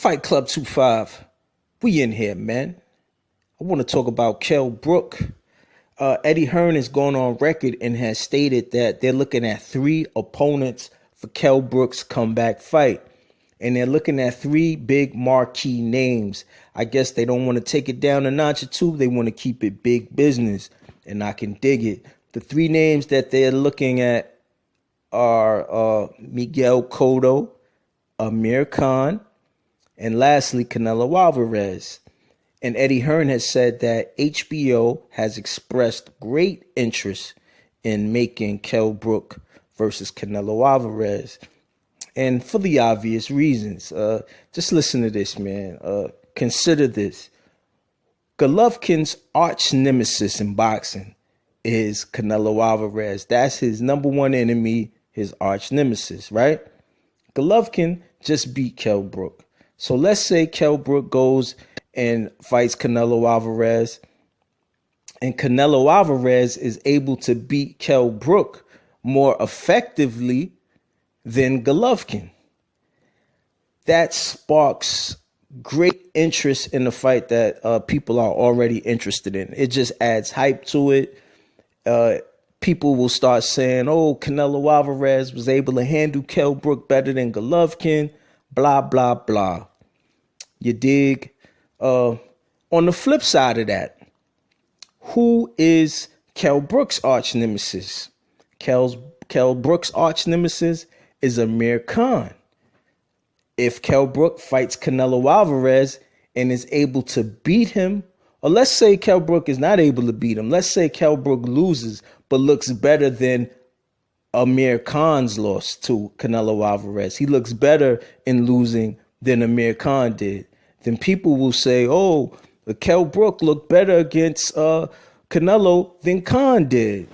Fight Club 25. We in here, man. I want to talk about Kell Brook. Eddie Hearn has gone on record and has stated that they're looking at 3 opponents for Kell Brook's comeback fight. And they're looking at 3 big marquee names. I guess they don't want to take it down a notch or 2. They want to keep it big business. And I can dig it. The 3 names that they're looking at are Miguel Cotto, Amir Khan, and lastly, Canelo Alvarez. And Eddie Hearn has said that HBO has expressed great interest in making Kell Brook versus Canelo Alvarez. And for the obvious reasons. Just listen to this, man. Consider this. Golovkin's arch nemesis in boxing is Canelo Alvarez. That's his number 1 enemy, his arch nemesis, right? Golovkin just beat Kell Brook. So let's say Kell Brook goes and fights Canelo Alvarez, and Canelo Alvarez is able to beat Kell Brook more effectively than Golovkin. That sparks great interest in the fight that people are already interested in. It just adds hype to it. People will start saying, oh, Canelo Alvarez was able to handle Kell Brook better than Golovkin, blah, blah, blah. You dig? On the flip side of that, who is Kell Brook's arch nemesis? Kell Brook's arch nemesis is Amir Khan. If Kell Brook fights Canelo Alvarez and is able to beat him, or let's say Kell Brook is not able to beat him. Let's say Kell Brook loses but looks better than Amir Khan's loss to Canelo Alvarez. He looks better in losing than Amir Khan did. Then people will say, oh, Kell Brook looked better against Canelo than Khan did.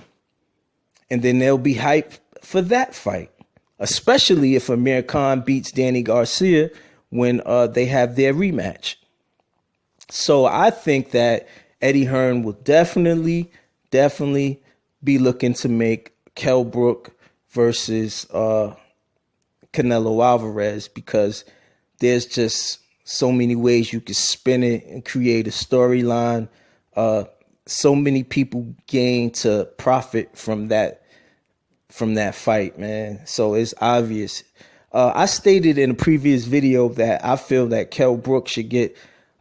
And then they'll be hyped for that fight, especially if Amir Khan beats Danny Garcia when they have their rematch. So I think that Eddie Hearn will definitely be looking to make Kell Brook versus Canelo Alvarez, because there's just so many ways you can spin it and create a storyline. So many people gain to profit from that fight, man. So it's obvious. I stated in a previous video that I feel that Kell Brook should get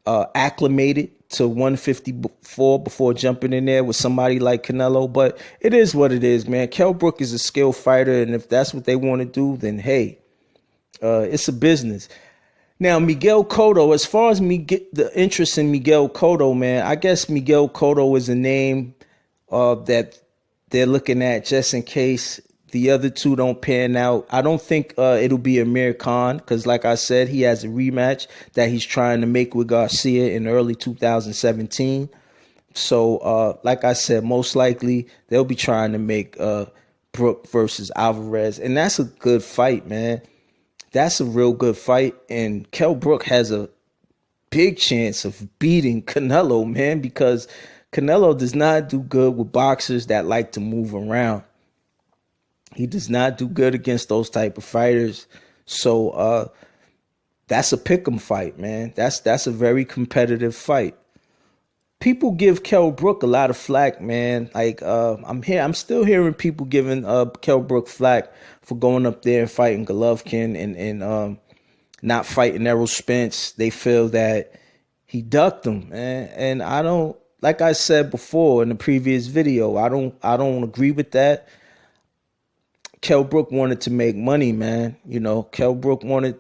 acclimated to 154 before jumping in there with somebody like Canelo. But it is what it is, man. Kell Brook is a skilled fighter, and if that's what they want to do, then hey, it's a business. Now, Miguel Cotto, as far as me get the interest in Miguel Cotto, man, I guess Miguel Cotto is a name that they're looking at just in case the other 2 don't pan out. I don't think it'll be Amir Khan, because like I said, he has a rematch that he's trying to make with Garcia in early 2017. So like I said, most likely they'll be trying to make Brook versus Alvarez. And that's a good fight, man. That's a real good fight. And Kell Brook has a big chance of beating Canelo, man, because Canelo does not do good with boxers that like to move around. He does not do good against those type of fighters. So that's a pick'em fight, man. That's a very competitive fight. People give Kell Brook a lot of flack, man. Like I'm still hearing people giving Kell Brook flack for going up there and fighting Golovkin and not fighting Errol Spence. They feel that he ducked him, man. And I don't, like I said before in the previous video, I don't agree with that. Kell Brook wanted to make money, man. You know, Kell Brook wanted,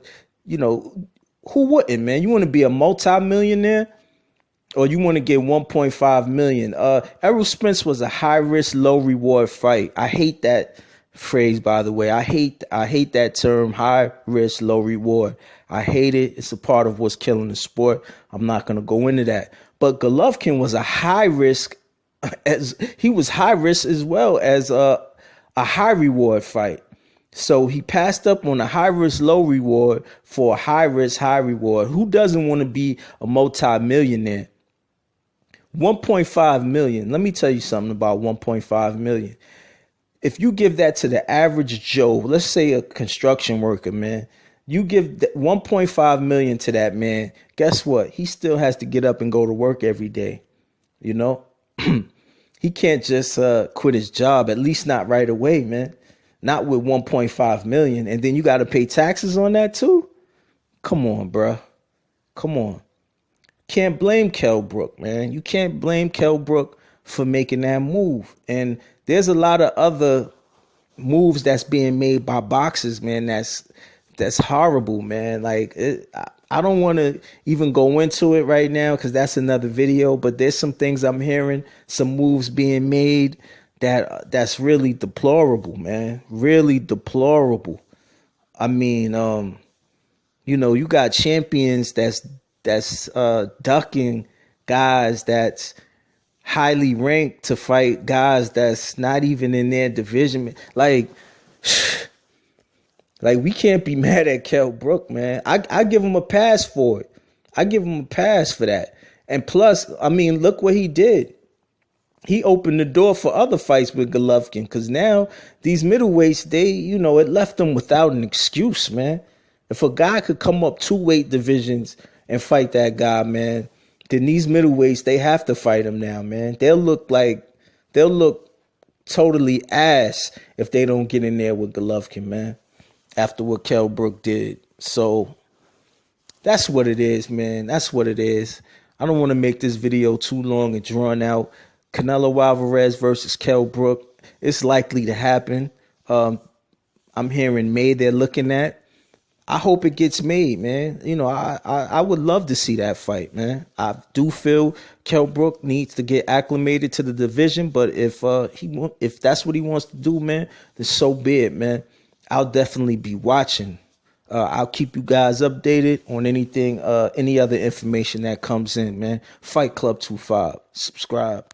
you know, who wouldn't, man? You want to be a multi-millionaire, or you want to get 1.5 million? Errol Spence was a high risk, low reward fight. I hate that phrase, by the way. I hate that term, high risk, low reward. I hate it. It's a part of what's killing the sport. I'm not going to go into that. But Golovkin was a high risk, as he was high risk as well as a high reward fight. So he passed up on a high risk, low reward for a high risk, high reward. Who doesn't want to be a multi-millionaire? 1.5 million. Let me tell you something about 1.5 million. If you give that to the average Joe, let's say a construction worker, man, You give 1.5 million to that man. Guess what? He still has to get up and go to work every day. You know, he can't just quit his job. At least not right away, man. Not with 1.5 million, and then you got to pay taxes on that too. Come on, bruh. Come on. Can't blame Kell Brook, man. You can't blame Kell Brook for making that move. And there's a lot of other moves that's being made by boxers, man. That's horrible, man. Like I don't want to even go into it right now because that's another video. But there's some things I'm hearing, some moves being made that's really deplorable, man. Really deplorable. I mean, you got champions that's ducking guys that's highly ranked to fight guys that's not even in their division. Like we can't be mad at Kell Brook, man. I give him a pass for it. I give him a pass for that. And plus, I mean, look what he did. He opened the door for other fights with Golovkin because now these middleweights, it left them without an excuse, man. If a guy could come up 2 weight divisions and fight that guy, man, then these middleweights, they have to fight him now, man. They'll look totally ass if they don't get in there with Golovkin, man, after what Kell Brook did. So that's what it is, man. That's what it is. I don't want to make this video too long and drawn out. Canelo Alvarez versus Kell Brook. It's likely to happen. I'm hearing May they're looking at. I hope it gets made, man. I would love to see that fight, man. I do feel Kell Brook needs to get acclimated to the division, but if that's what he wants to do, man, then so be it, man. I'll definitely be watching. I'll keep you guys updated on anything, any other information that comes in, man. Fight Club 25. Subscribe.